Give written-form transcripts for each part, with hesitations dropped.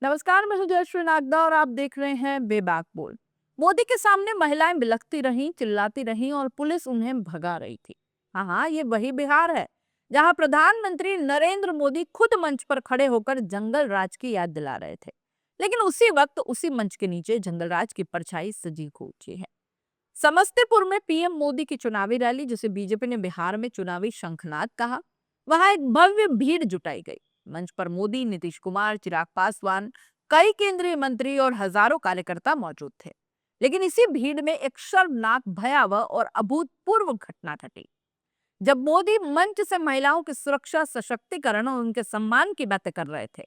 नमस्कार, मैं हूं जयश्री नागदा और आप देख रहे हैं बेबाक बोल। मोदी के सामने महिलाएं बिलखती रहीं, चिल्लाती रहीं और पुलिस उन्हें भगा रही थी। हाँ हाँ, ये वही बिहार है जहां प्रधानमंत्री नरेंद्र मोदी खुद मंच पर खड़े होकर जंगल राज की याद दिला रहे थे। लेकिन उसी वक्त उसी मंच के नीचे जंगल राज की परछाई सजी खूबी है। समस्तीपुर में पीएम मोदी की चुनावी रैली, जिसे बीजेपी ने बिहार में चुनावी शंखनाद कहा, वहां एक भव्य भीड़ जुटाई गई। मंच पर मोदी, नीतीश कुमार, चिराग पासवान, कई केंद्रीय मंत्री और हजारों कार्यकर्ता मौजूद थे। लेकिन इसी भीड़ में एक शर्मनाक, भयावह और अभूतपूर्व घटना घटी। जब मोदी मंच से महिलाओं की सुरक्षा, सशक्तिकरण और उनके सम्मान की बातें कर रहे थे,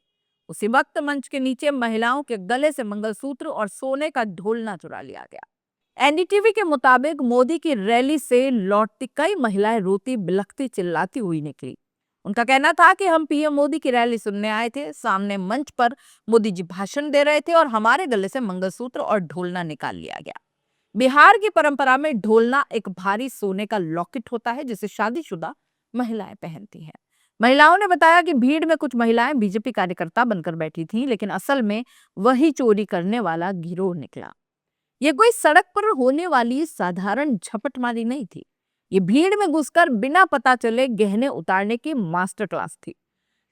उसी वक्त मंच के नीचे महिलाओं के गले से मंगलसूत्र और सोने का ढोलना चुरा लिया गया। एनडीटीवी के मुताबिक मोदी की रैली से लौटती कई महिलाएं रोती, बिलखती, चिल्लाती हुई निकली। उनका कहना था कि हम पीएम मोदी की रैली सुनने आए थे। सामने मंच पर मोदी जी भाषण दे रहे थे और हमारे गले से मंगलसूत्र और ढोलना निकाल लिया गया। बिहार की परंपरा में ढोलना एक भारी सोने का लॉकेट होता है, जिसे शादीशुदा महिलाएं पहनती हैं। महिलाओं ने बताया कि भीड़ में कुछ महिलाएं बीजेपी कार्यकर्ता बनकर बैठी थीं, लेकिन असल में वही चोरी करने वाला गिरोह निकला। ये कोई सड़क पर होने वाली साधारण झपटमारी नहीं थी। ये भीड़ में घुसकर बिना पता चले गहने उतारने की मास्टर क्लास थी।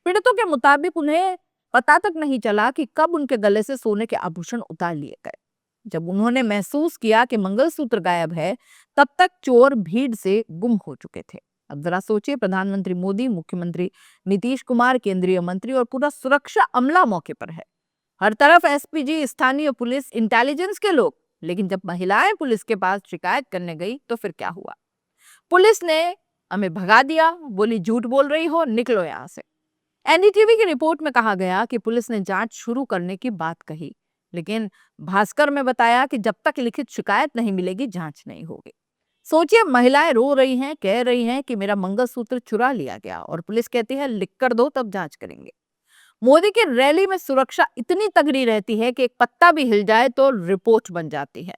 पीड़ितों के मुताबिक उन्हें पता तक नहीं चला कि कब उनके गले से सोने के आभूषण उतार लिए गए। जब उन्होंने महसूस किया कि मंगलसूत्र गायब है, तब तक चोर भीड़ से गुम हो चुके थे। अब जरा सोचिए, प्रधानमंत्री मोदी, मुख्यमंत्री नीतीश कुमार, केंद्रीय मंत्री और पूरा सुरक्षा अमला मौके पर है। हर तरफ एसपीजी, स्थानीय पुलिस, इंटेलिजेंस के लोग। लेकिन जब महिलाएं पुलिस के पास शिकायत करने गई तो फिर क्या हुआ? पुलिस ने हमें भगा दिया, बोली झूठ बोल रही हो, निकलो यहां से। एनडीटीवी की रिपोर्ट में कहा गया कि पुलिस ने जांच शुरू करने की बात कही, लेकिन भास्कर में बताया कि जब तक लिखित शिकायत नहीं मिलेगी, जांच नहीं होगी। सोचिए, महिलाएं रो रही हैं, कह रही हैं कि मेरा मंगलसूत्र चुरा लिया गया, और पुलिस कहती है लिख कर दो तब जांच करेंगे। मोदी की रैली में सुरक्षा इतनी तगड़ी रहती है कि एक पत्ता भी हिल जाए तो रिपोर्ट बन जाती है।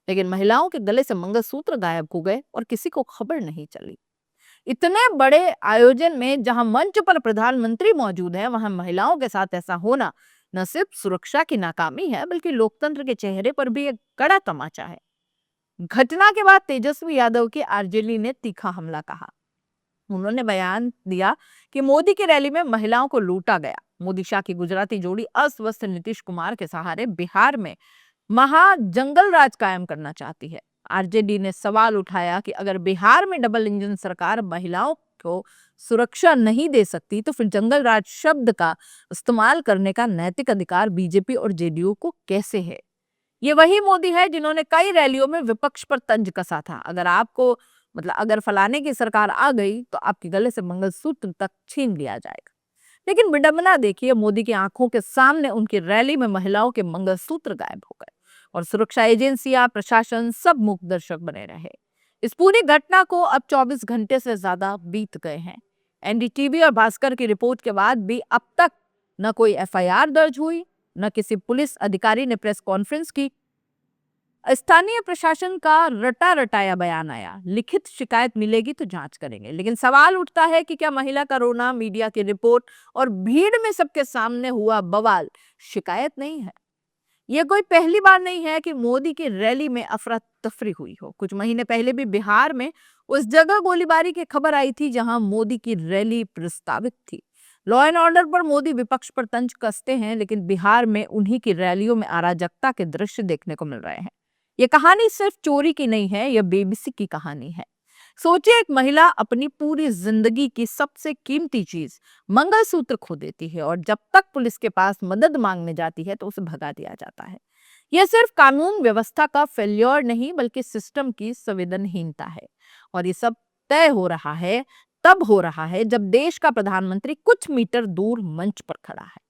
लेकिन महिलाओं के गले से मंगलसूत्र गायब हो गए और किसी को खबर नहीं चली। इतने बड़े आयोजन में जहां मंच पर प्रधानमंत्री मौजूद है, वहां महिलाओं के साथ ऐसा होना न सिर्फ सुरक्षा की नाकामी है, बल्कि लोकतंत्र के चेहरे पर भी एक कड़ा तमाचा है। घटना के बाद तेजस्वी यादव की आरजेडी ने तीखा हमला कहा। उन्होंने बयान दिया कि मोदी की रैली में महिलाओं को लूटा गया। मोदी शाह की गुजराती जोड़ी अस्वस्थ नीतीश कुमार के सहारे बिहार में महा जंगल राज कायम करना चाहती है। आरजेडी ने सवाल उठाया कि अगर बिहार में डबल इंजन सरकार महिलाओं को सुरक्षा नहीं दे सकती, तो फिर जंगल राज शब्द का इस्तेमाल करने का नैतिक अधिकार बीजेपी और जेडीयू को कैसे है? ये वही मोदी है जिन्होंने कई रैलियों में विपक्ष पर तंज कसा था, अगर आपको अगर फलाने की सरकार आ गई तो आपके गले से मंगलसूत्र तक छीन लिया जाएगा। लेकिन विडंबना देखिए, मोदी की आंखों के सामने उनकी रैली में महिलाओं के मंगलसूत्र गायब हो गए और सुरक्षा एजेंसियां, प्रशासन सब मूक दर्शक बने रहे। इस पूरी घटना को अब 24 घंटे से ज्यादा बीत गए हैं। एनडीटीवी और भास्कर की रिपोर्ट के बाद भी अब तक न कोई एफआईआर दर्ज हुई, न किसी पुलिस अधिकारी ने प्रेस कॉन्फ्रेंस की। स्थानीय प्रशासन का रटा रटाया बयान आया, लिखित शिकायत मिलेगी तो जांच करेंगे। लेकिन सवाल उठता है कि क्या महिला का रोना, मीडिया की रिपोर्ट और भीड़ में सबके सामने हुआ बवाल शिकायत नहीं है? यह कोई पहली बार नहीं है कि मोदी की रैली में अफरा तफरी हुई हो। कुछ महीने पहले भी बिहार में उस जगह गोलीबारी की खबर आई थी जहां मोदी की रैली प्रस्तावित थी। लॉ एंड ऑर्डर पर मोदी विपक्ष पर तंज कसते हैं, लेकिन बिहार में उन्हीं की रैलियों में अराजकता के दृश्य देखने को मिल रहे हैं। ये कहानी सिर्फ चोरी की नहीं है, यह बेबसी की कहानी है। सोचिए, एक महिला अपनी पूरी जिंदगी की सबसे कीमती चीज मंगलसूत्र खो देती है, और जब तक पुलिस के पास मदद मांगने जाती है तो उसे भगा दिया जाता है। यह सिर्फ कानून व्यवस्था का फेल्योर नहीं, बल्कि सिस्टम की संवेदनहीनता है। और ये सब तय हो रहा है, तब हो रहा है जब देश का प्रधानमंत्री कुछ मीटर दूर मंच पर खड़ा है।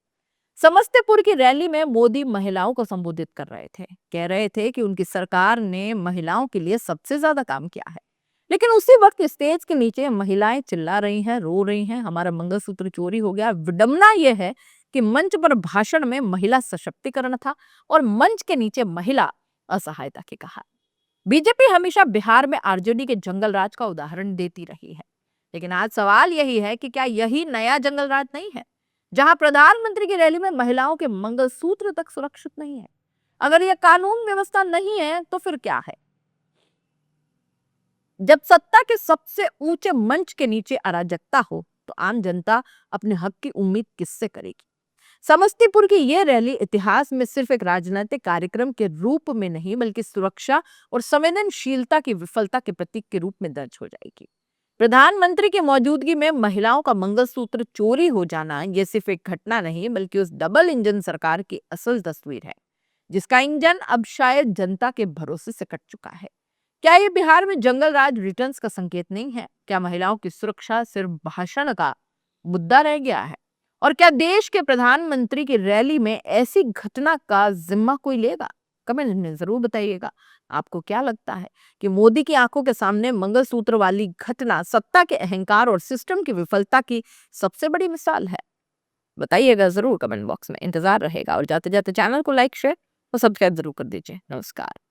समस्तीपुर की रैली में मोदी महिलाओं को संबोधित कर रहे थे, कह रहे थे कि उनकी सरकार ने महिलाओं के लिए सबसे ज्यादा काम किया है। लेकिन उसी वक्त स्टेज के नीचे महिलाएं चिल्ला रही हैं, रो रही हैं, हमारा मंगलसूत्र चोरी हो गया। विडंबना यह है कि मंच पर भाषण में महिला सशक्तिकरण था और मंच के नीचे महिला असहायता की कहा। बीजेपी हमेशा बिहार में आरजेडी के जंगल राज का उदाहरण देती रही है। लेकिन आज सवाल यही है कि क्या यही नया जंगल राज नहीं है, जहां प्रधानमंत्री की रैली में महिलाओं के मंगलसूत्र तक सुरक्षित नहीं है। अगर यह कानून व्यवस्था नहीं है तो फिर क्या है? जब सत्ता के सबसे ऊंचे मंच के नीचे अराजकता हो तो आम जनता अपने हक की उम्मीद किससे करेगी? समस्तीपुर की यह रैली इतिहास में सिर्फ एक राजनीतिक कार्यक्रम के रूप में नहीं बल्कि सुरक्षा और संवेदनशीलता की विफलता के प्रतीक के रूप में दर्ज हो जाएगी। प्रधानमंत्री की मौजूदगी में महिलाओं का मंगलसूत्र चोरी हो जाना यह सिर्फ एक घटना नहीं बल्कि उस डबल इंजन सरकार की असल तस्वीर है, जिसका इंजन अब शायद जनता के भरोसे से कट चुका है। क्या ये बिहार में जंगल राज रिटर्न्स का संकेत नहीं है? क्या महिलाओं की सुरक्षा सिर्फ भाषण का मुद्दा रह गया है? और क्या देश के प्रधानमंत्री की रैली में ऐसी घटना का जिम्मा कोई लेगा? कमेंट में जरूर बताइएगा। आपको क्या लगता है कि मोदी की आंखों के सामने मंगलसूत्र वाली घटना सत्ता के अहंकार और सिस्टम की विफलता की सबसे बड़ी मिसाल है? बताइएगा जरूर कमेंट बॉक्स में, इंतजार रहेगा। और जाते जाते चैनल को लाइक शेयर और सब्सक्राइब जरूर कर दीजिए। नमस्कार।